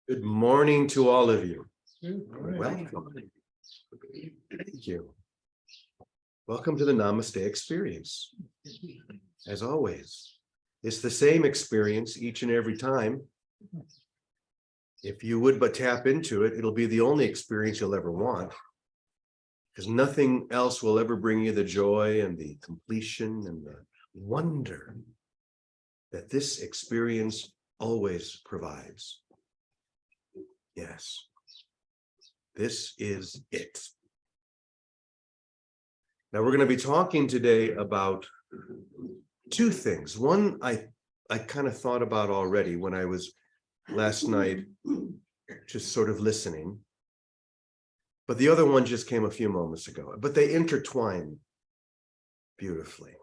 Good morning to all of you. Right. Welcome. Thank you. Welcome to the Namaste experience. As always, it's the same experience each and every time. If you would but tap into it, it'll be the only experience you'll ever want, because nothing else will ever bring you the joy and the completion and the wonder that this experience always provides. Yes, this is it. Now we're going to be talking today about two things. One I kind of thought about already when I was last night just sort of listening, but the other one just came a few moments ago, but they intertwine beautifully.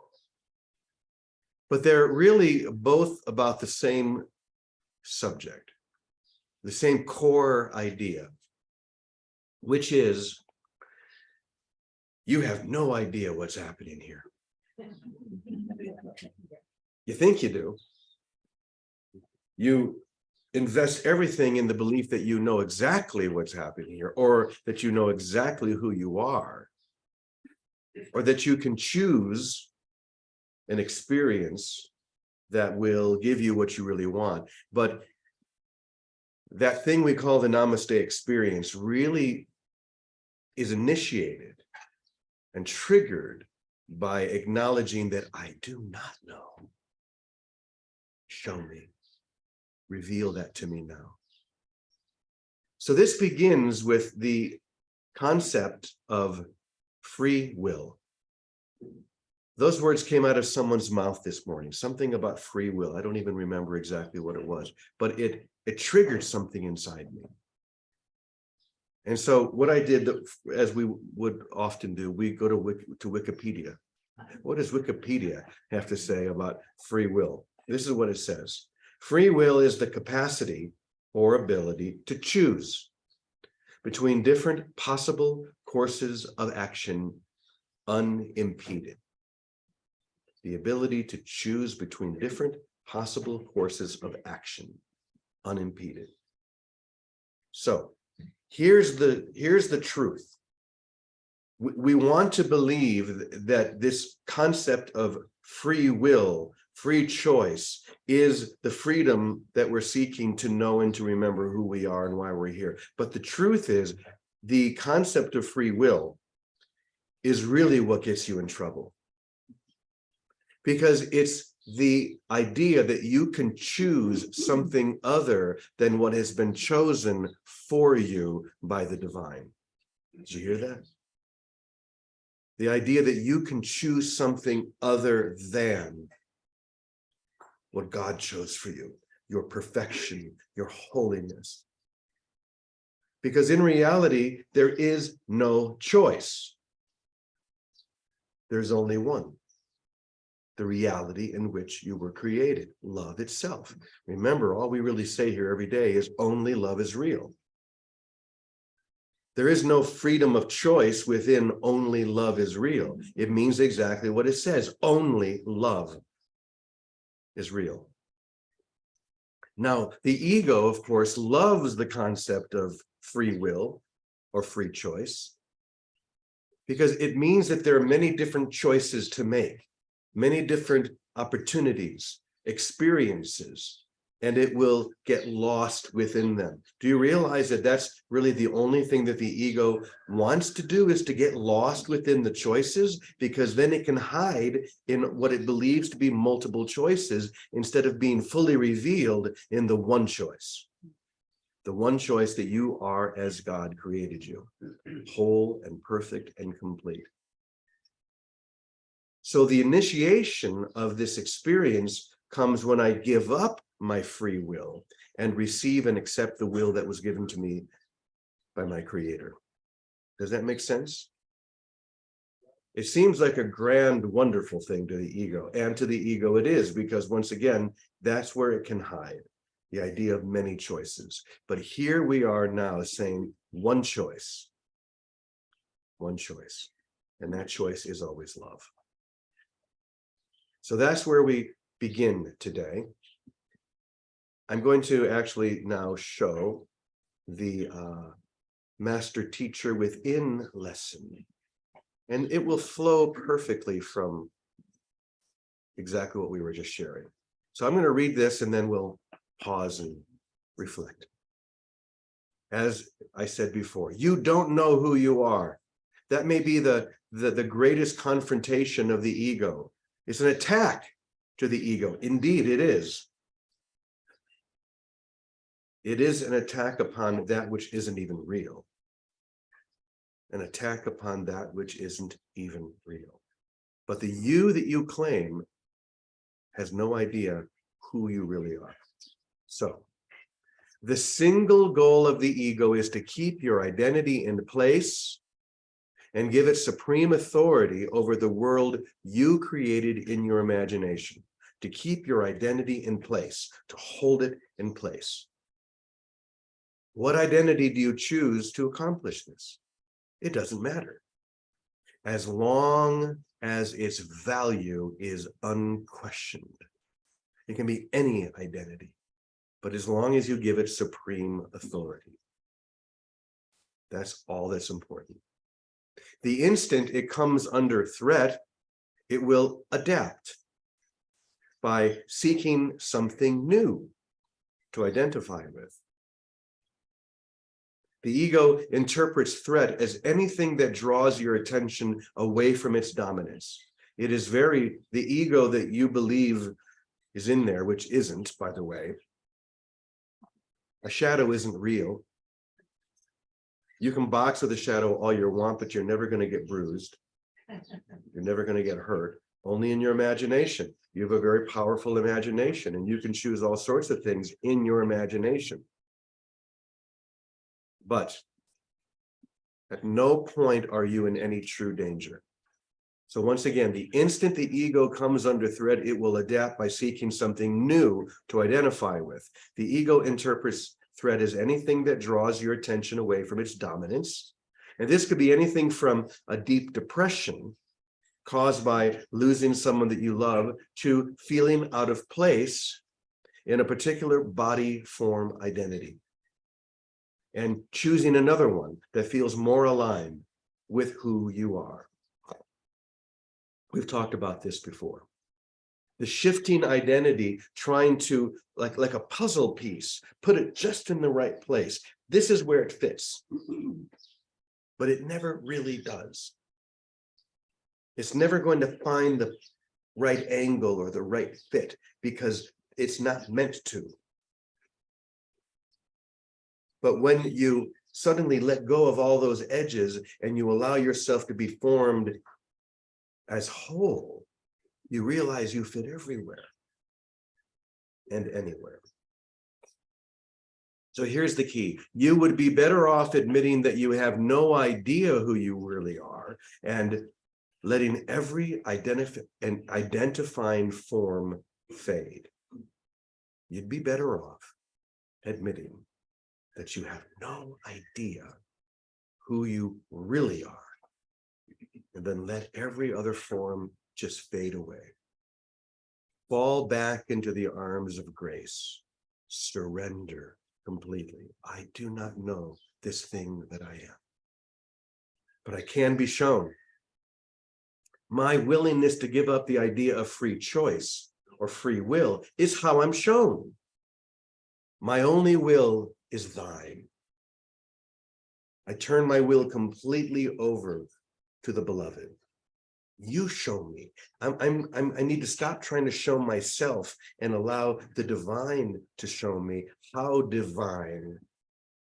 But they're really both about the same subject, the same core idea, which is you have no idea what's happening here. You think you do. You invest everything in the belief that you know exactly what's happening here, or that you know exactly who you are, or that you can choose an experience that will give you what you really want. But that thing we call the Namaste experience really is initiated and triggered by acknowledging that I do not know. Show me. Reveal that to me now. So this begins with the concept of free will. Those words came out of someone's mouth this morning, something about free will. I don't even remember exactly what it was, but it triggered something inside me. And so what I did, as we would often do, we go to Wikipedia. What does Wikipedia have to say about free will? This is what it says. Free will is the capacity or ability to choose between different possible courses of action unimpeded. The ability to choose between different possible courses of action unimpeded. So here's the truth. We want to believe that this concept of free will, free choice, is the freedom that we're seeking to know and to remember who we are and why we're here. But the truth is, the concept of free will is really what gets you in trouble. Because it's the idea that you can choose something other than what has been chosen for you by the divine. Did you hear that? The idea that you can choose something other than what God chose for you, your perfection, your holiness. Because in reality, there is no choice. There's only one. The reality in which you were created, love itself. Remember, all we really say here every day is only love is real. There is no freedom of choice within only love is real. It means exactly what it says. Only love is real. Now, the ego, of course, loves the concept of free will or free choice because it means that there are many different choices to make, many different opportunities, experiences, and it will get lost within them. Do you realize that that's really the only thing that the ego wants to do, is to get lost within the choices, because then it can hide in what it believes to be multiple choices instead of being fully revealed in the one choice. The one choice that you are as God created you, whole and perfect and complete. So the initiation of this experience comes when I give up my free will and receive and accept the will that was given to me by my creator. Does that make sense? It seems like a grand, wonderful thing to the ego, and to the ego it is, because once again, that's where it can hide, the idea of many choices. But here we are now saying one choice, and that choice is always love. So that's where we begin today. I'm going to actually now show the master teacher within lesson. And it will flow perfectly from exactly what we were just sharing. So I'm going to read this and then we'll pause and reflect. As I said before, you don't know who you are. That may be the greatest confrontation of the ego. It's an attack to the ego. Indeed, it is. It is an attack upon that which isn't even real. An attack upon that which isn't even real. But the you that you claim has no idea who you really are. So, the single goal of the ego is to keep your identity in place and give it supreme authority over the world you created in your imagination, to keep your identity in place, to hold it in place. What identity do you choose to accomplish this? It doesn't matter. As long as its value is unquestioned. It can be any identity, but as long as you give it supreme authority. That's all that's important. The instant it comes under threat, it will adapt by seeking something new to identify with. The ego interprets threat as anything that draws your attention away from its dominance. It is the ego that you believe is in there, which isn't, by the way. A shadow isn't real. You can box with a shadow all you want, but you're never going to get bruised. You're never going to get hurt. Only in your imagination. You have a very powerful imagination, and you can choose all sorts of things in your imagination. But at no point are you in any true danger. So once again, the instant the ego comes under threat, it will adapt by seeking something new to identify with. The ego interprets threat as anything that draws your attention away from its dominance. And this could be anything from a deep depression caused by losing someone that you love to feeling out of place in a particular body form identity and choosing another one that feels more aligned with who you are. We've talked about this before. The shifting identity, trying to, like a puzzle piece, put it just in the right place. This is where it fits. But it never really does. It's never going to find the right angle or the right fit because it's not meant to. But when you suddenly let go of all those edges and you allow yourself to be formed as whole, you realize you fit everywhere and anywhere. So here's the key. You would be better off admitting that you have no idea who you really are and letting every identifying form fade. You'd be better off admitting that you have no idea who you really are, and then let every other form just fade away. Fall back into the arms of grace. Surrender completely. I do not know this thing that I am, but I can be shown. My willingness to give up the idea of free choice or free will is how I'm shown. My only will is thine. I turn my will completely over to the beloved. You show me. I need to stop trying to show myself and allow the divine to show me how divine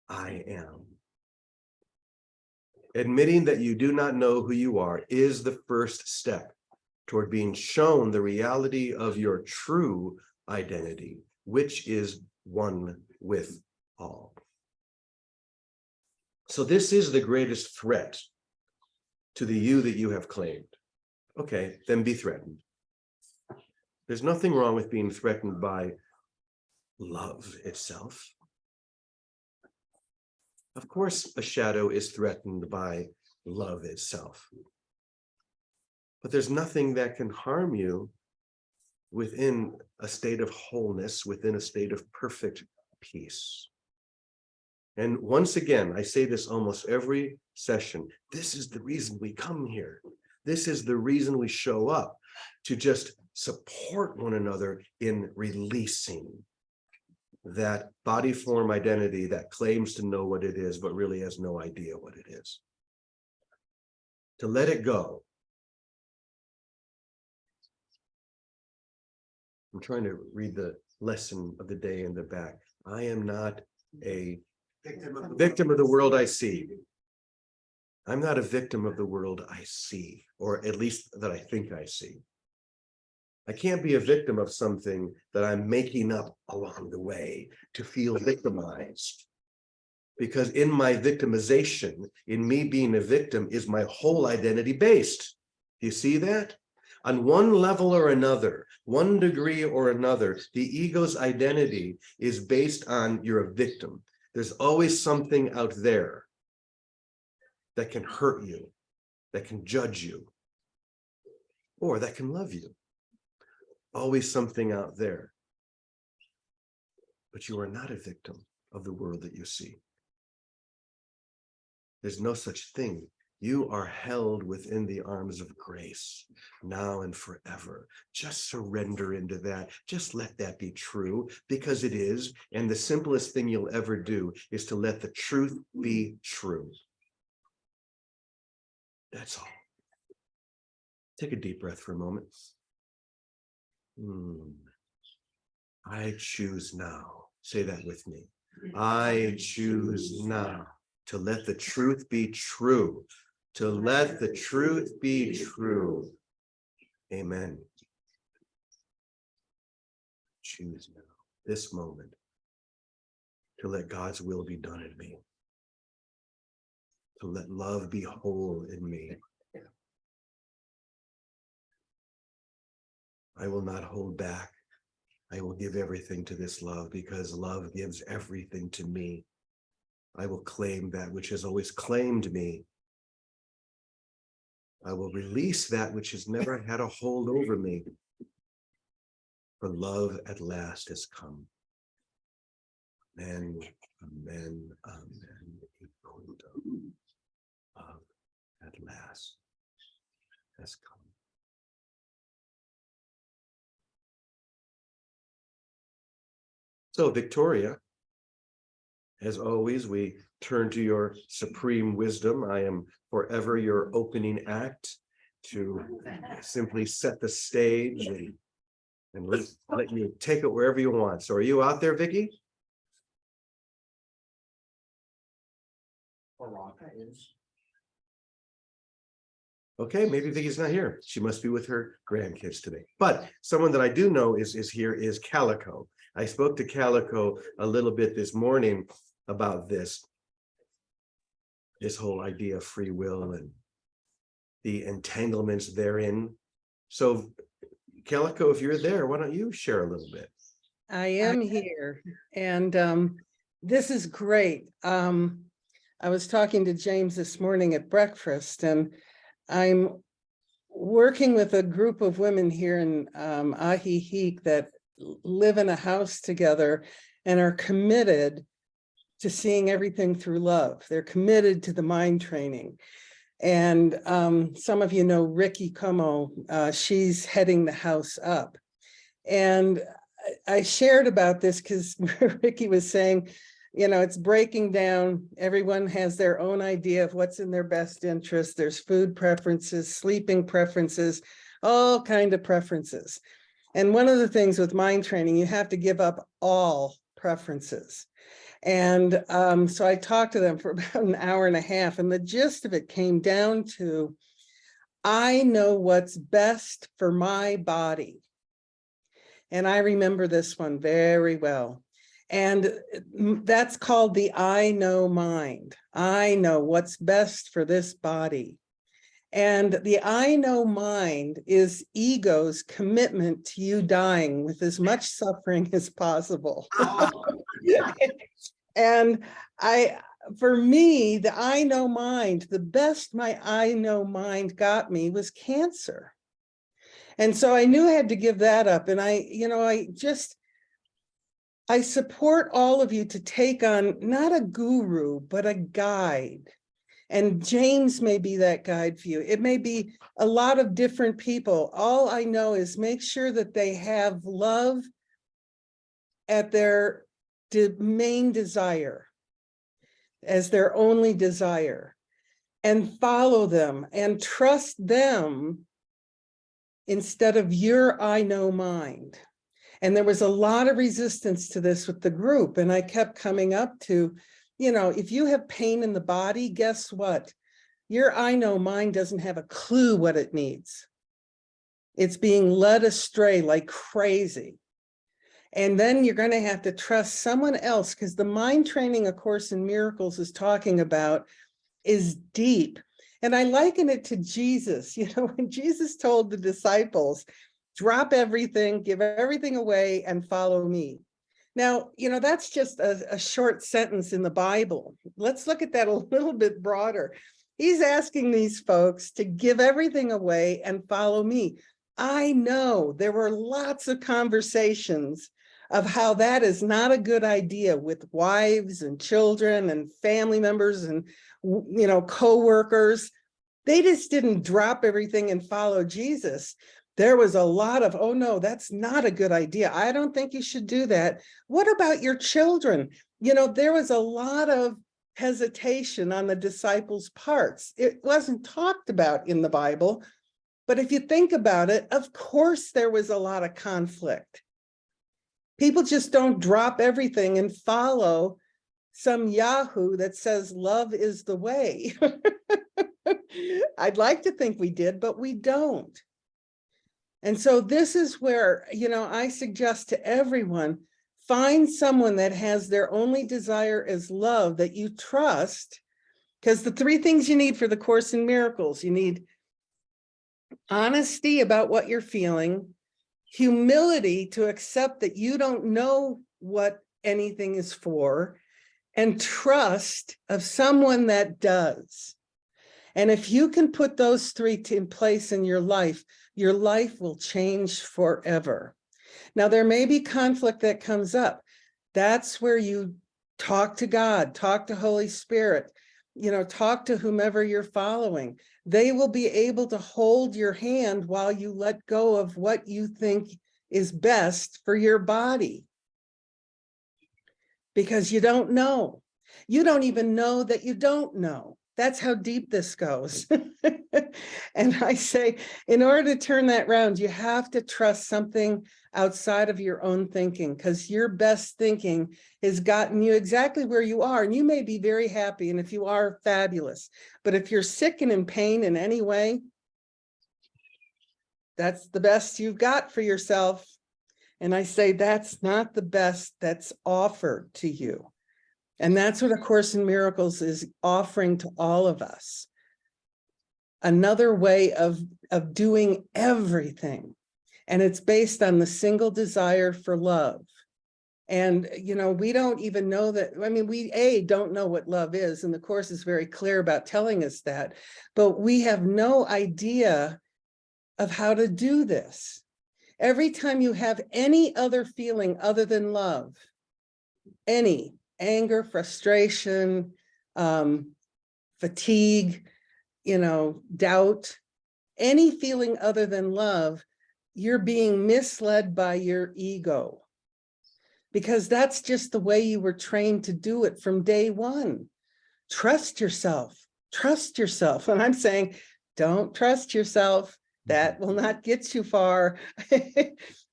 I am. Admitting that you do not know who you are is the first step toward being shown the reality of your true identity, which is one with all. So this is the greatest threat to the you that you have claimed. Okay, then be threatened. There's nothing wrong with being threatened by love itself. Of course, a shadow is threatened by love itself. But there's nothing that can harm you within a state of wholeness, within a state of perfect peace. And once again, I say this almost every session, this is the reason we come here. This is the reason we show up, to just support one another in releasing that body form identity that claims to know what it is, but really has no idea what it is. To let it go. I'm trying to read the lesson of the day in the back. I am not a victim of the world I see. I'm not a victim of the world I see, or at least that I think I see. I can't be a victim of something that I'm making up along the way to feel victimized. Because in my victimization, in me being a victim, is my whole identity based. Do you see that? On one level or another, one degree or another, the ego's identity is based on you're a victim. There's always something out there that can hurt you, that can judge you, or that can love you. Always something out there. But you are not a victim of the world that you see. There's no such thing. You are held within the arms of grace now and forever. Just surrender into that. Just let that be true, because it is. And the simplest thing you'll ever do is to let the truth be true. That's all. Take a deep breath for a moment. I choose now. Say that with me. I choose now to let the truth be true. To let the truth be true. Amen. Choose now, this moment, to let God's will be done in me. To let love be whole in me. I will not hold back. I will give everything to this love, because love gives everything to me. I will claim that which has always claimed me. I will release that which has never had a hold over me. For love at last has come. Amen, amen, amen. Love at last has come. So, Victoria, as always, we turn to your supreme wisdom. I am forever your opening act to simply set the stage and let you take it wherever you want. So are you out there, Vicky? Okay, maybe Vicky's not here. She must be with her grandkids today. But someone that I do know is here is Calico. I spoke to Calico a little bit this morning about this whole idea of free will and the entanglements therein. So Calico, if you're there, why don't you share a little bit? I am here, and this is great. I was talking to James this morning at breakfast, and I'm working with a group of women here in Ahihic that live in a house together and are committed to seeing everything through love. They're committed to the mind training. And some of you know Ricky Como, she's heading the house up. And I shared about this because Ricky was saying, you know, it's breaking down. Everyone has their own idea of what's in their best interest. There's food preferences, sleeping preferences, all kinds of preferences. And one of the things with mind training, you have to give up all preferences. And so I talked to them for about an hour and a half, and the gist of it came down to, I know what's best for my body. And I remember this one very well. And that's called the I know mind. I know what's best for this body. And the I know mind is ego's commitment to you dying with as much suffering as possible. And for me, the I know mind, the best my I know mind got me was cancer. And so I knew I had to give that up. And I I support all of you to take on not a guru, but a guide. And James may be that guide for you. It may be a lot of different people. All I know is make sure that they have love at their main desire, as their only desire, and follow them and trust them instead of your I know mind. And there was a lot of resistance to this with the group. And I kept coming up to, you know, if you have pain in the body, guess what? Your I know mind doesn't have a clue what it needs. It's being led astray like crazy. And then you're going to have to trust someone else, because the mind training A Course in Miracles is talking about is deep. And I liken it to Jesus. You know, when Jesus told the disciples, drop everything, give everything away, and follow me. Now, you know, that's just a short sentence in the Bible. Let's look at that a little bit broader. He's asking these folks to give everything away and follow me. I know there were lots of conversations of how that is not a good idea with wives and children and family members and, you know, co-workers. They just didn't drop everything and follow Jesus. There was a lot of, oh no, that's not a good idea. I don't think you should do that. What about your children? You know, there was a lot of hesitation on the disciples' parts. It wasn't talked about in the Bible, but if you think about it, of course there was a lot of conflict. People just don't drop everything and follow some Yahoo that says love is the way. I'd like to think we did, but we don't. And so this is where, you know, I suggest to everyone, find someone that has their only desire is love, that you trust, because the three things you need for the Course in Miracles, you need honesty about what you're feeling, humility to accept that you don't know what anything is for, and trust of someone that does. And if you can put those three in place in your life will change forever. Now, there may be conflict that comes up. That's where you talk to God, talk to Holy Spirit, you know, talk to whomever you're following. They will be able to hold your hand while you let go of what you think is best for your body. Because you don't know. You don't even know that you don't know. That's how deep this goes. And I say, in order to turn that around, you have to trust something outside of your own thinking, because your best thinking has gotten you exactly where you are. And you may be very happy. And if you are, fabulous. But if you're sick and in pain in any way, that's the best you've got for yourself. And I say, that's not the best that's offered to you. And that's what A Course in Miracles is offering to all of us. Another way of doing everything. And it's based on the single desire for love. And, you know, we don't even know that. I mean, we don't know what love is. And the Course is very clear about telling us that. But we have no idea of how to do this. Every time you have any other feeling other than love, any anger, frustration, fatigue, you know, doubt, any feeling other than love, you're being misled by your ego, because that's just the way you were trained to do it from day one. Trust yourself, trust yourself. And I'm saying, don't trust yourself. That will not get you far.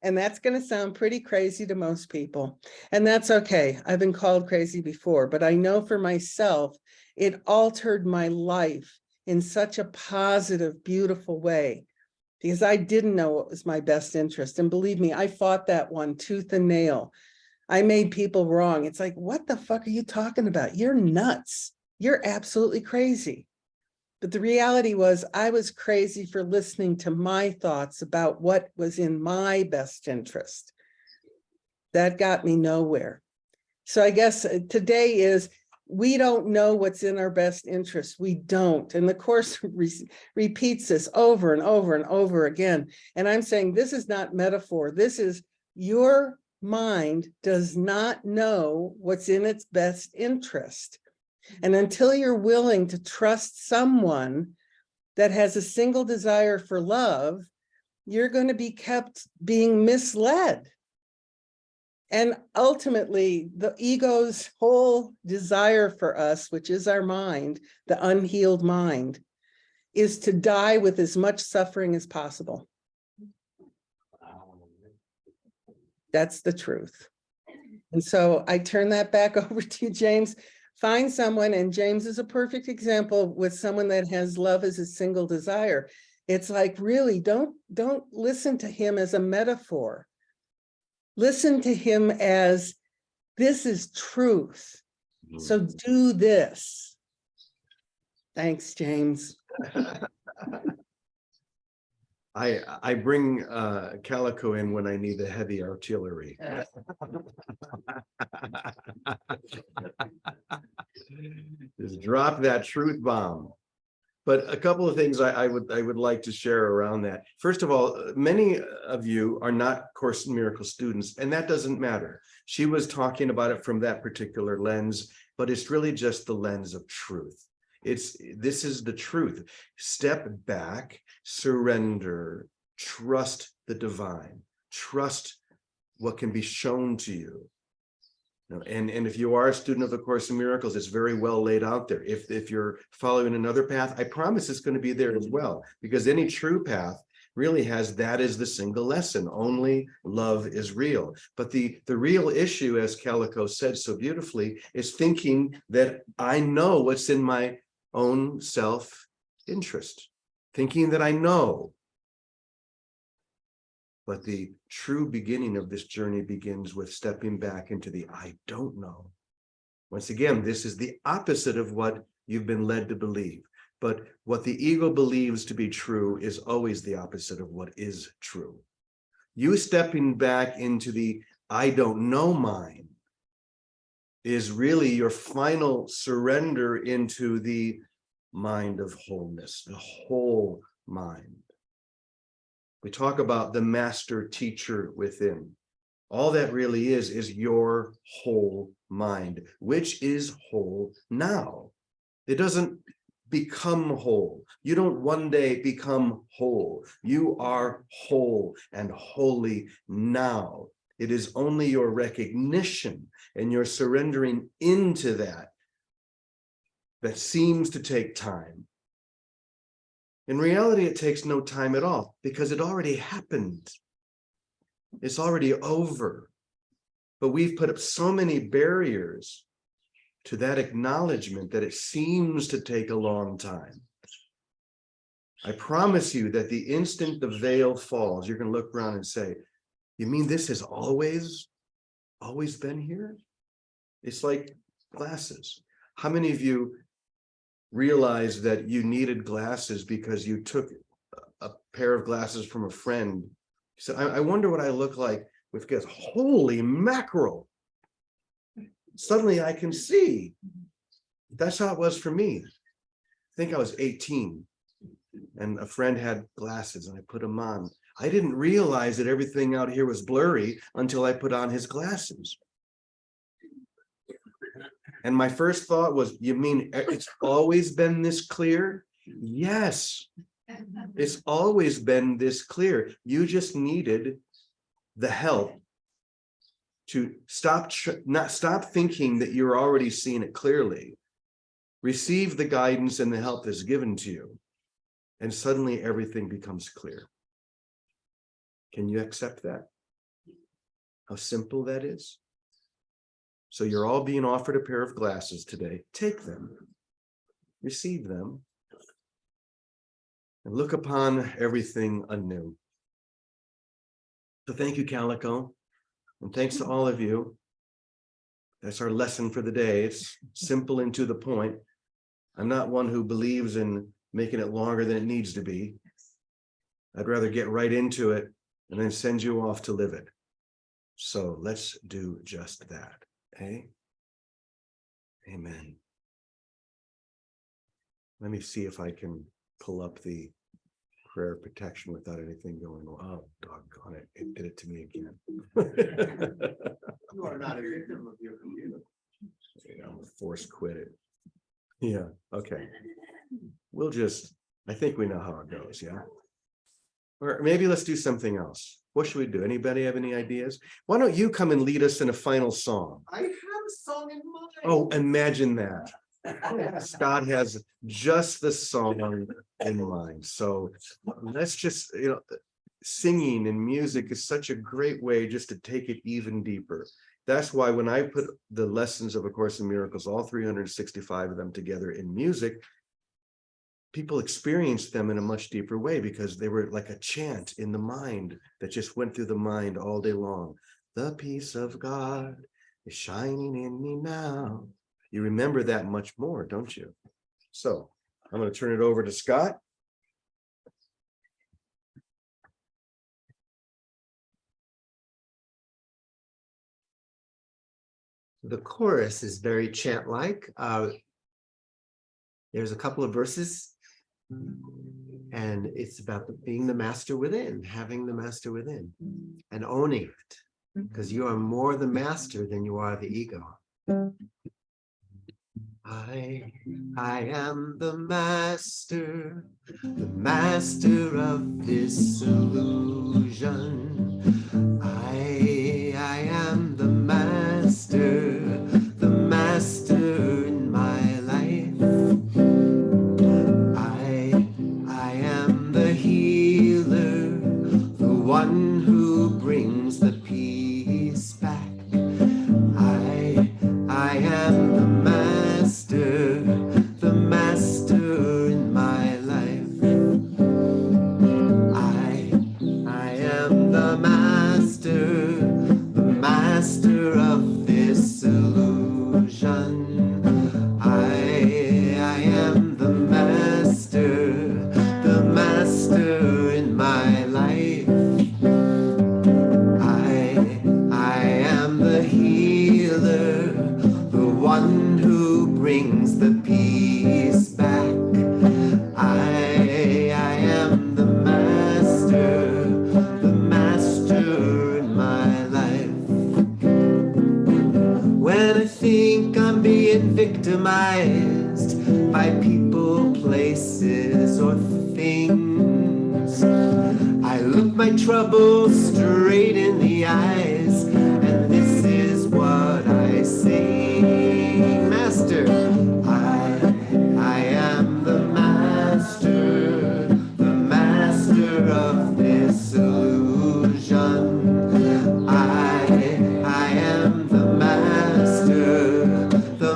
And that's going to sound pretty crazy to most people. And that's okay. I've been called crazy before, but I know for myself, it altered my life in such a positive, beautiful way, because I didn't know what was my best interest. And believe me, I fought that one tooth and nail. I made people wrong. It's like, what the fuck are you talking about? You're nuts. You're absolutely crazy. But the reality was, I was crazy for listening to my thoughts about what was in my best interest. That got me nowhere. So I guess today is, we don't know what's in our best interest. We don't. And the Course repeats this over and over and over again. And I'm saying, this is not metaphor. This is your mind does not know what's in its best interest. And until you're willing to trust someone that has a single desire for love, you're going to be kept being misled. And ultimately, the ego's whole desire for us, which is our mind, the unhealed mind, is to die with as much suffering as possible. That's the truth. And so I turn that back over to you, James. Find someone, and James is a perfect example with someone that has love as a single desire. It's like, really, don't listen to him as a metaphor. Listen to him as, this is truth. So do this. Thanks, James. I bring Calico in when I need the heavy artillery. Just drop that truth bomb. But a couple of things I would like to share around that. First of all, many of you are not Course in Miracles students, and that doesn't matter. She was talking about it from that particular lens, but it's really just the lens of truth. This is the truth. Step back, surrender, trust the divine, trust what can be shown to you. And if you are a student of the Course in Miracles, it's very well laid out there. If you're following another path, I promise it's going to be there as well, because any true path really has that as the single lesson. Only love is real. But the real issue, as Calico said so beautifully, is thinking that I know what's in my own self-interest, thinking that I know. But the true beginning of this journey begins with stepping back into the I don't know. Once again, this is the opposite of what you've been led to believe. But what the ego believes to be true is always the opposite of what is true. You stepping back into the I don't know mind is really your final surrender into the mind of wholeness, the whole mind. We talk about the master teacher within. All that really is your whole mind, which is whole now. It doesn't become whole. You don't one day become whole. You are whole and holy now. It is only your recognition and your surrendering into that seems to take time. In reality, it takes no time at all, because it already happened. It's already over. But we've put up so many barriers to that acknowledgement that it seems to take a long time. I promise you that the instant the veil falls, you're going to look around and say, you mean this has always been here? It's like glasses. How many of you realized that you needed glasses because you took a pair of glasses from a friend? He said, I wonder what I look like with glasses. Holy mackerel. Suddenly I can see. That's how it was for me. I think I was 18 and a friend had glasses and I put them on. I didn't realize that everything out here was blurry until I put on his glasses. And my first thought was, you mean it's always been this clear? Yes, it's always been this clear. You just needed the help to stop thinking that you're already seeing it clearly. Receive the guidance and the help that's given to you, and suddenly everything becomes clear. Can you accept that? How simple that is? So you're all being offered a pair of glasses today. Take them, receive them, and look upon everything anew. So thank you, Calico, and thanks to all of you. That's our lesson for the day. It's simple and to the point. I'm not one who believes in making it longer than it needs to be. I'd rather get right into it and then send you off to live it. So let's do just that. Okay? Amen. Let me see if I can pull up the prayer of protection without anything going on. Oh, doggone it. It did it to me again. You are not a victim of your computer. I'm forced quit it. Yeah, okay. We'll just, I think we know how it goes, yeah? Or maybe let's do something else. What should we do? Anybody have any ideas? Why don't you come and lead us in a final song? I have a song in mind. Oh, imagine that. Scott has just the song in mind. So let's just, singing and music is such a great way just to take it even deeper. That's why when I put the lessons of A Course in Miracles, all 365 of them together in music, people experienced them in a much deeper way because they were like a chant in the mind that just went through the mind all day long. The peace of God is shining in me now. You remember that much more, don't you? So I'm going to turn it over to Scott. The chorus is very chant-like. There's a couple of verses, and it's about being the master within, having the master within, and owning it, because you are more the master than you are the ego. I am the master of this illusion. I am the master in my life. I am the healer, the one who brings the peace back. I am the master in my life. I am the master of this illusion. I am the master in my life. I am the healer, the one who brings the peace back. I am the master in my life. When I think I'm being victimized by people, places, or things, I look my trouble straight in the eyes, and this is what I say. Master, I am the master of this illusion. I am the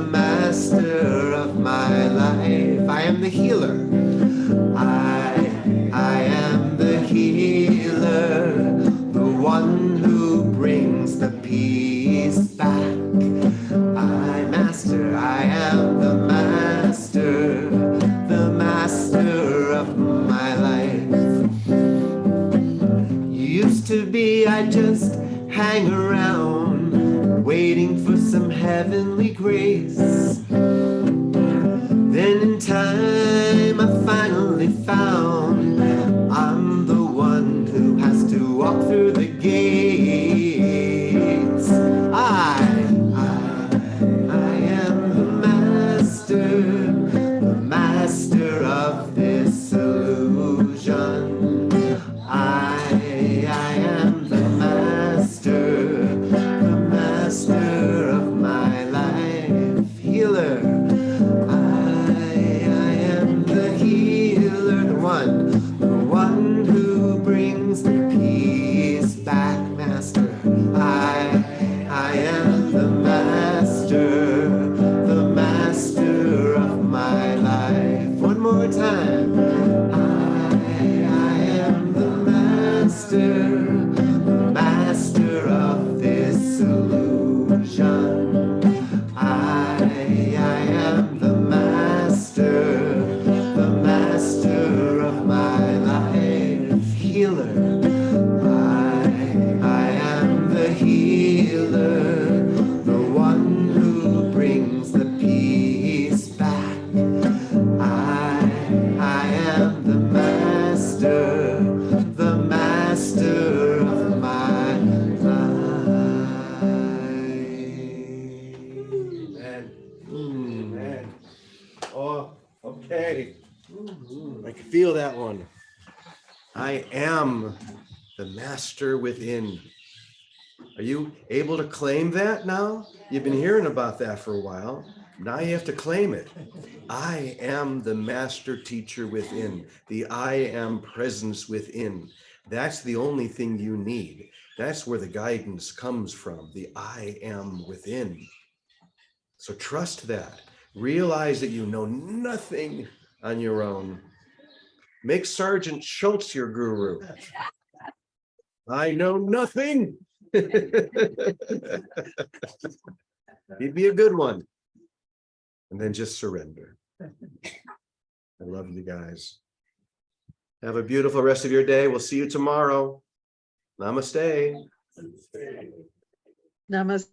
master of my life. I am the healer. I am the healer, the one who brings the peace back. I am the master of my life. Used to be I just hang around, waiting for some heavenly grace. Then in time I finally found I'm the one who has to walk through the gates. I am the master of this illusion. I am the master of my life. Healer. Man. Oh, okay. I can feel that one. I am the master within. Are you able to claim that now? You've been hearing about that for a while. Now you have to claim it. I am the master teacher within, the I am presence within. That's the only thing you need. That's where the guidance comes from, the I am within. So trust that. Realize that you know nothing on your own. Make Sergeant Schultz your guru. I know nothing. He'd be a good one. And then just surrender. I love you guys. Have a beautiful rest of your day. We'll see you tomorrow. Namaste. Namaste.